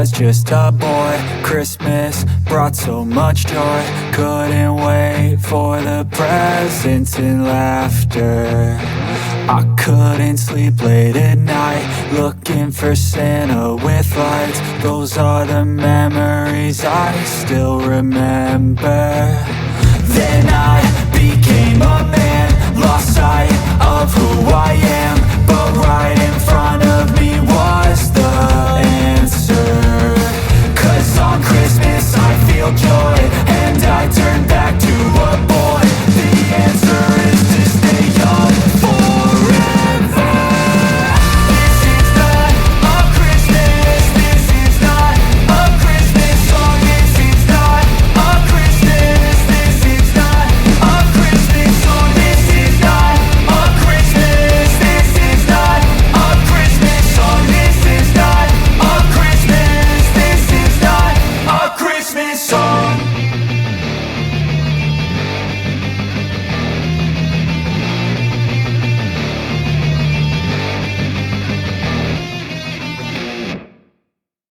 was just a boy. Christmas brought so much joy. Couldn't wait for the presents and laughter. I couldn't sleep late at night, looking for Santa with lights. Those are the memories I still remember. Then I became a man, lost sight of who I am.